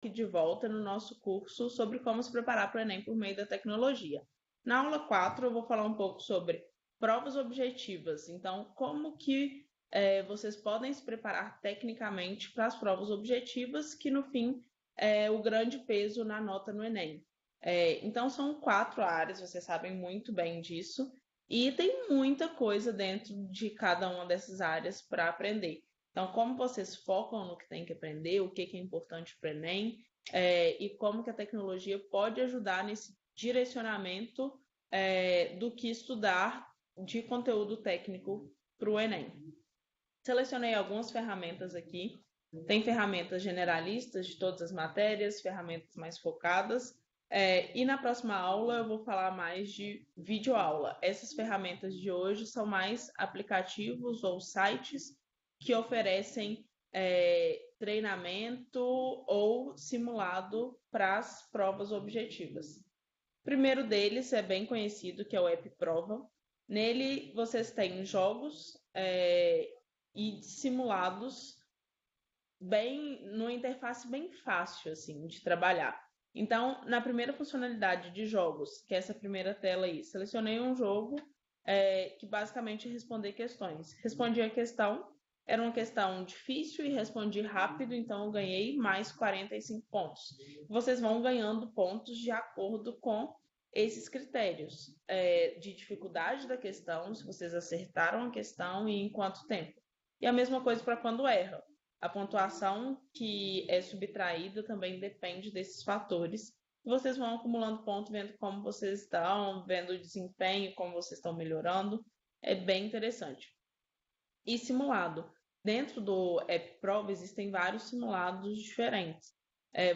aqui de volta no nosso curso sobre como se preparar para o Enem por meio da tecnologia. Na aula 4, eu vou falar um pouco sobre provas objetivas. Então, como que vocês podem se preparar tecnicamente para as provas objetivas, que no fim é o grande peso na nota no Enem. Então, são 4 áreas, vocês sabem muito bem disso, e tem muita coisa dentro de cada uma dessas áreas para aprender. Então, como vocês focam no que tem que aprender, o que é importante para o Enem, e como que a tecnologia pode ajudar nesse direcionamento do que estudar de conteúdo técnico para o Enem. Selecionei algumas ferramentas aqui. Tem ferramentas generalistas de todas as matérias, ferramentas mais focadas. E na próxima aula eu vou falar mais de videoaula. Essas ferramentas de hoje são mais aplicativos ou sites que oferecem treinamento ou simulado para as provas objetivas. O primeiro deles é bem conhecido, que é o App Prova. Nele vocês têm jogos e simulados bem numa interface bem fácil assim de trabalhar. Então, na primeira funcionalidade de jogos, que é essa primeira tela aí, selecionei um jogo que basicamente é responder questões. Respondi a questão, era uma questão difícil e respondi rápido, então eu ganhei mais 45 pontos. Vocês vão ganhando pontos de acordo com esses critérios de dificuldade da questão, se vocês acertaram a questão e em quanto tempo. E a mesma coisa para quando erra. A pontuação que é subtraída também depende desses fatores. Vocês vão acumulando pontos, vendo como vocês estão, vendo o desempenho, como vocês estão melhorando. É bem interessante. E simulado. Dentro do App Prova existem vários simulados diferentes.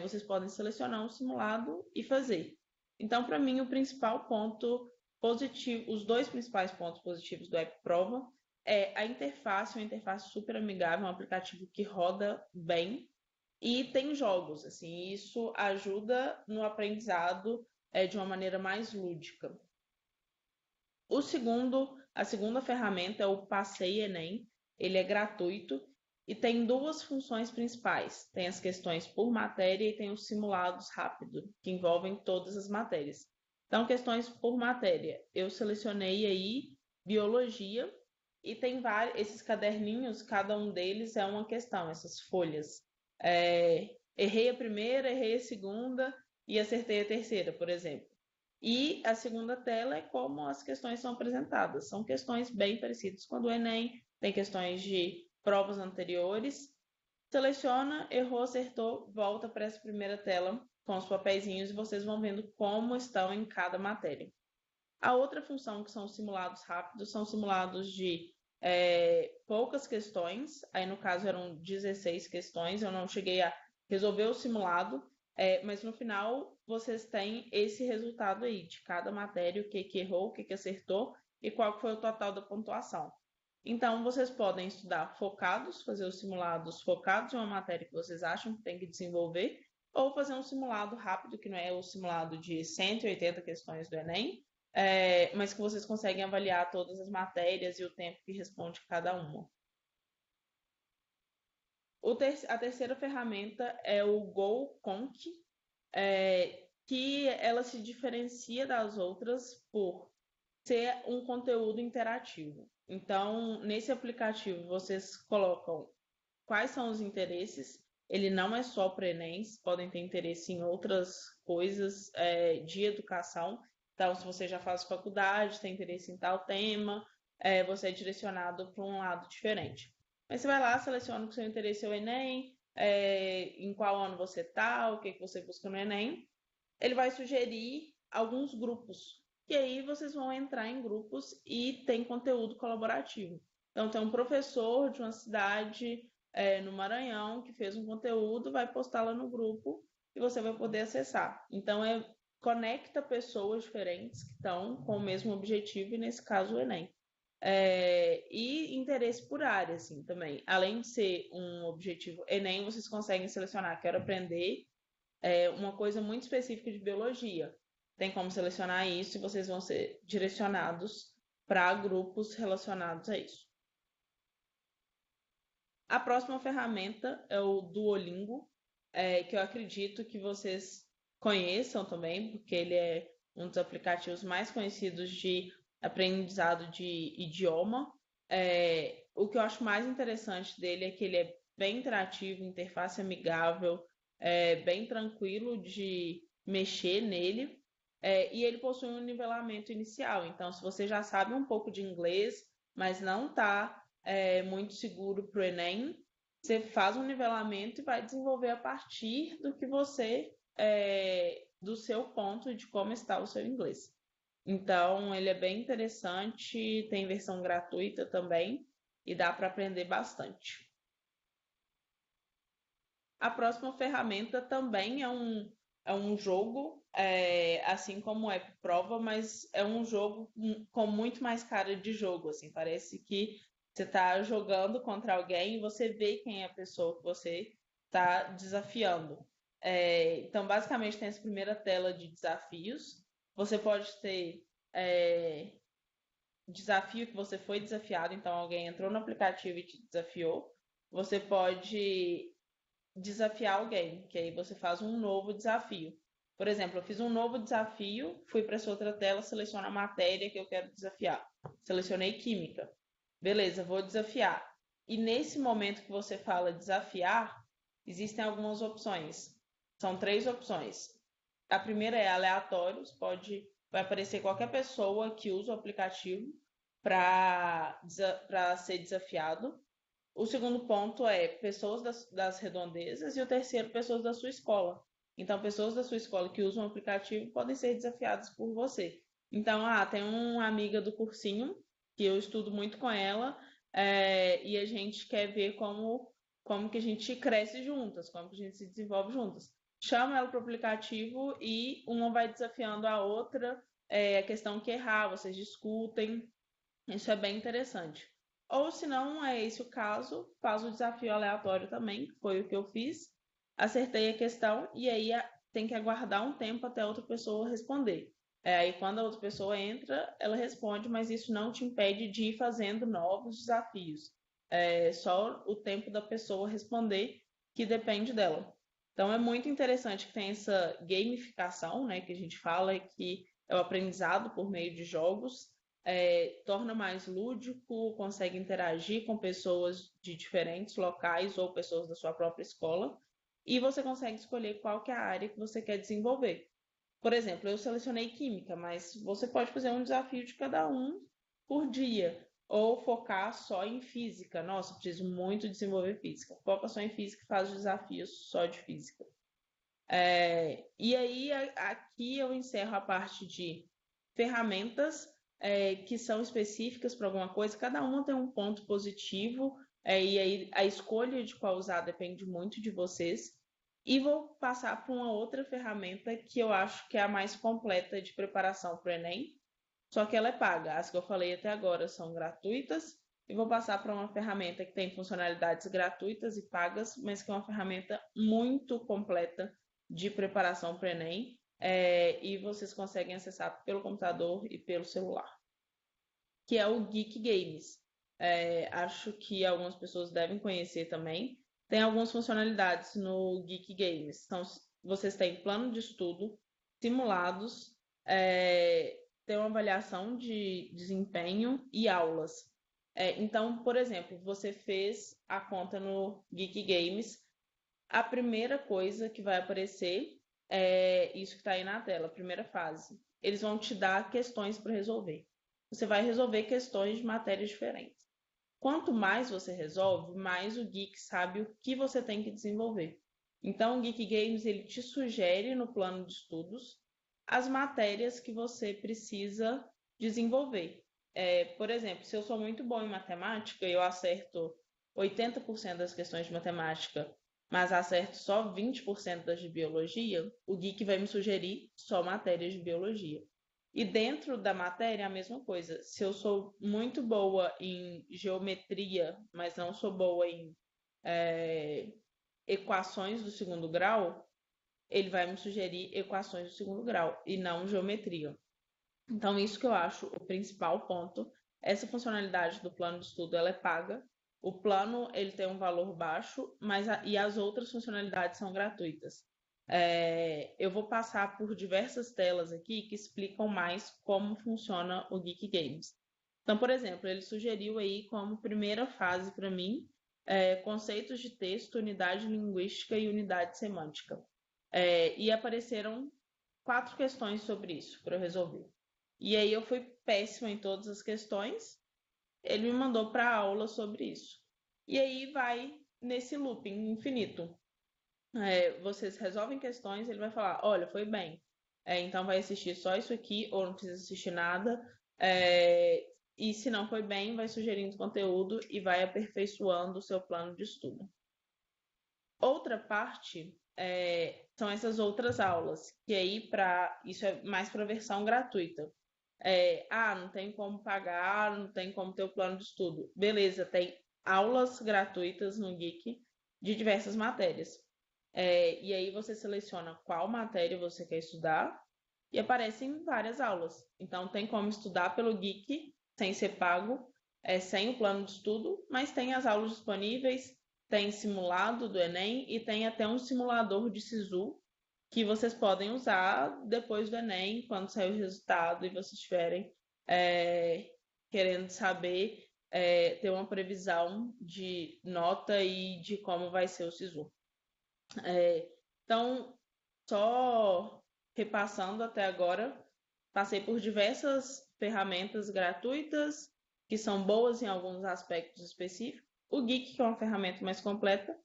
Vocês podem selecionar um simulado e fazer. Então, para mim, o principal ponto positivo, os dois principais pontos positivos do App Prova é a interface, uma interface super amigável, um aplicativo que roda bem e tem jogos, assim, isso ajuda no aprendizado de uma maneira mais lúdica. A segunda ferramenta é o Passei Enem. Ele é gratuito e tem duas funções principais. Tem as questões por matéria e tem os simulados rápidos, que envolvem todas as matérias. Então, questões por matéria. Eu selecionei aí biologia e tem vários, esses caderninhos, cada um deles é uma questão, essas folhas. Errei a primeira, errei a segunda e acertei a terceira, por exemplo. E a segunda tela é como as questões são apresentadas. São questões bem parecidas com a do Enem, tem questões de provas anteriores. Seleciona, errou, acertou, volta para essa primeira tela com os papeizinhos e vocês vão vendo como estão em cada matéria. A outra função, que são os simulados rápidos, são simulados de poucas questões. Aí, no caso, eram 16 questões. Eu não cheguei a resolver o simulado, mas no final vocês têm esse resultado aí de cada matéria, o que errou, o que acertou e qual foi o total da pontuação. Então, vocês podem estudar focados, fazer os simulados focados em uma matéria que vocês acham que tem que desenvolver, ou fazer um simulado rápido, que não é o simulado de 180 questões do Enem, mas que vocês conseguem avaliar todas as matérias e o tempo que responde cada uma. A terceira ferramenta é o GoConk, que ela se diferencia das outras por ser um conteúdo interativo. Então, nesse aplicativo, vocês colocam quais são os interesses. Ele não é só para Enem, podem ter interesse em outras coisas de educação. Então, se você já faz faculdade, tem interesse em tal tema, você é direcionado para um lado diferente. Mas você vai lá, seleciona o que seu interesse é o Enem, em qual ano você está, o que você busca no Enem. Ele vai sugerir alguns grupos. E aí vocês vão entrar em grupos e tem conteúdo colaborativo. Então, tem um professor de uma cidade no Maranhão que fez um conteúdo, vai postar lá no grupo e você vai poder acessar. Então, conecta pessoas diferentes que estão com o mesmo objetivo, e nesse caso o Enem. E interesse por área, assim, também. Além de ser um objetivo Enem, vocês conseguem selecionar, quero aprender uma coisa muito específica de biologia. Tem como selecionar isso e vocês vão ser direcionados para grupos relacionados a isso. A próxima ferramenta é o Duolingo. que eu acredito que vocês conheçam também, porque ele é um dos aplicativos mais conhecidos de aprendizado de idioma. O que eu acho mais interessante dele é que ele é bem interativo, interface amigável, bem tranquilo de mexer nele. E ele possui um nivelamento inicial. Então, se você já sabe um pouco de inglês, mas não está muito seguro para o Enem, você faz um nivelamento e vai desenvolver a partir do que do seu ponto de como está o seu inglês. Então, ele é bem interessante, tem versão gratuita também e dá para aprender bastante. A próxima ferramenta também é um jogo, assim como o App Prova, mas é um jogo com muito mais cara de jogo, assim, parece que você está jogando contra alguém e você vê quem é a pessoa que você está desafiando. Então, basicamente, tem essa primeira tela de desafios. Você pode ter é, desafio que você foi desafiado, então alguém entrou no aplicativo e te desafiou. Você pode desafiar alguém, que aí você faz um novo desafio. Por exemplo, eu fiz um novo desafio, fui para essa outra tela, seleciono a matéria que eu quero desafiar. Selecionei química. Beleza, vou desafiar. E nesse momento que você fala desafiar, existem algumas opções. São três opções. A primeira é aleatórios, vai aparecer qualquer pessoa que usa o aplicativo para ser desafiado. O segundo ponto é pessoas das redondezas e o terceiro, pessoas da sua escola. Então, pessoas da sua escola que usam o aplicativo podem ser desafiadas por você. Então, tem uma amiga do cursinho que eu estudo muito com ela e a gente quer ver como que a gente cresce juntas, como que a gente se desenvolve juntas. Chama ela para o aplicativo e uma vai desafiando a outra, a questão que errar, vocês discutem. Isso é bem interessante. Ou se não é esse o caso, faz o desafio aleatório também, que foi o que eu fiz. Acertei a questão e aí tem que aguardar um tempo até a outra pessoa responder. Aí quando a outra pessoa entra, ela responde, mas isso não te impede de ir fazendo novos desafios. É só o tempo da pessoa responder que depende dela. Então é muito interessante que tem essa gamificação, né, que a gente fala que é o aprendizado por meio de jogos, torna mais lúdico, consegue interagir com pessoas de diferentes locais ou pessoas da sua própria escola, e você consegue escolher qual que é a área que você quer desenvolver. Por exemplo, eu selecionei química, mas você pode fazer um desafio de cada um por dia, ou focar só em física. Nossa, preciso muito desenvolver física. Foca só em física e faz desafios só de física. E aí, aqui eu encerro a parte de ferramentas que são específicas para alguma coisa, cada uma tem um ponto positivo, e aí a escolha de qual usar depende muito de vocês. E vou passar para uma outra ferramenta que eu acho que é a mais completa de preparação para o Enem, só que ela é paga. As que eu falei até agora são gratuitas, e vou passar para uma ferramenta que tem funcionalidades gratuitas e pagas, mas que é uma ferramenta muito completa de preparação para o Enem, e vocês conseguem acessar pelo computador e pelo celular, que é o Geek Games. Acho que algumas pessoas devem conhecer também. Tem algumas funcionalidades no Geek Games. Então, vocês têm plano de estudo, simulados, tem uma avaliação de desempenho e aulas. Então, por exemplo, você fez a conta no Geek Games, a primeira coisa que vai aparecer é isso que está aí na tela, a primeira fase. Eles vão te dar questões para resolver. Você vai resolver questões de matérias diferentes. Quanto mais você resolve, mais o Geek sabe o que você tem que desenvolver. Então, o Geek Games ele te sugere no plano de estudos as matérias que você precisa desenvolver. Por exemplo, se eu sou muito bom em matemática, eu acerto 80% das questões de matemática, mas acerto só 20% das de biologia, o Geek vai me sugerir só matérias de biologia. E dentro da matéria, a mesma coisa. Se eu sou muito boa em geometria, mas não sou boa em equações do segundo grau, ele vai me sugerir equações do segundo grau e não geometria. Então, isso que eu acho o principal ponto. Essa funcionalidade do plano de estudo ela é paga. O plano ele tem um valor baixo, e as outras funcionalidades são gratuitas. Eu vou passar por diversas telas aqui que explicam mais como funciona o Geek Games. Então, por exemplo, ele sugeriu aí como primeira fase para mim conceitos de texto, unidade linguística e unidade semântica. E apareceram 4 questões sobre isso para eu resolver. E aí eu fui péssima em todas as questões. Ele me mandou para aula sobre isso. E aí vai nesse looping infinito. Vocês resolvem questões, ele vai falar, olha, foi bem. Então vai assistir só isso aqui, ou não precisa assistir nada. E se não foi bem, vai sugerindo conteúdo e vai aperfeiçoando o seu plano de estudo. Outra parte são essas outras aulas, que aí isso é mais para a versão gratuita. Não tem como pagar, não tem como ter o plano de estudo. Beleza, tem aulas gratuitas no Geek de diversas matérias. E aí você seleciona qual matéria você quer estudar e aparecem várias aulas. Então tem como estudar pelo Geek sem ser pago, sem o plano de estudo, mas tem as aulas disponíveis, tem simulado do Enem e tem até um simulador de SISU que vocês podem usar depois do Enem, quando sair o resultado e vocês estiverem querendo saber, ter uma previsão de nota e de como vai ser o SISU. Então, só repassando até agora, passei por diversas ferramentas gratuitas, que são boas em alguns aspectos específicos. O Geek, que é uma ferramenta mais completa.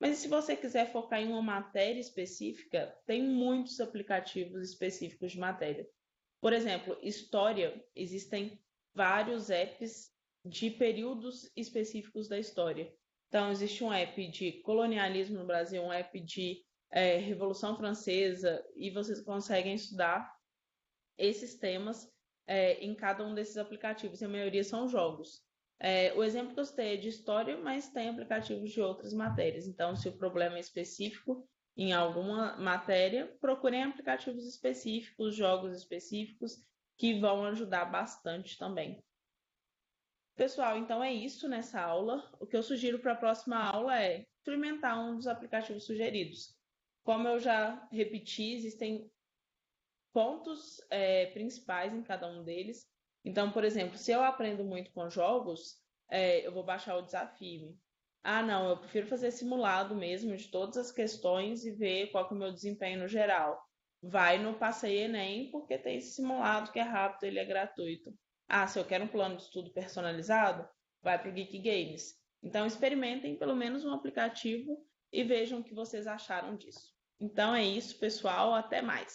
Mas se você quiser focar em uma matéria específica, tem muitos aplicativos específicos de matéria. Por exemplo, história, existem vários apps de períodos específicos da história. Então, existe um app de colonialismo no Brasil, um app de Revolução Francesa, e vocês conseguem estudar esses temas em cada um desses aplicativos, e a maioria são jogos. O exemplo que eu citei é de história, mas tem aplicativos de outras matérias. Então, se o problema é específico em alguma matéria, procurem aplicativos específicos, jogos específicos, que vão ajudar bastante também. Pessoal, então é isso nessa aula. O que eu sugiro para a próxima aula é experimentar um dos aplicativos sugeridos. Como eu já repeti, existem pontos principais em cada um deles. Então, por exemplo, se eu aprendo muito com jogos, eu vou baixar o Desafio. Não, eu prefiro fazer simulado mesmo de todas as questões e ver qual que é o meu desempenho no geral. Vai no Passei Enem, porque tem esse simulado que é rápido, ele é gratuito. Se eu quero um plano de estudo personalizado, vai para o Geek Games. Então, experimentem pelo menos um aplicativo e vejam o que vocês acharam disso. Então é isso, pessoal. Até mais.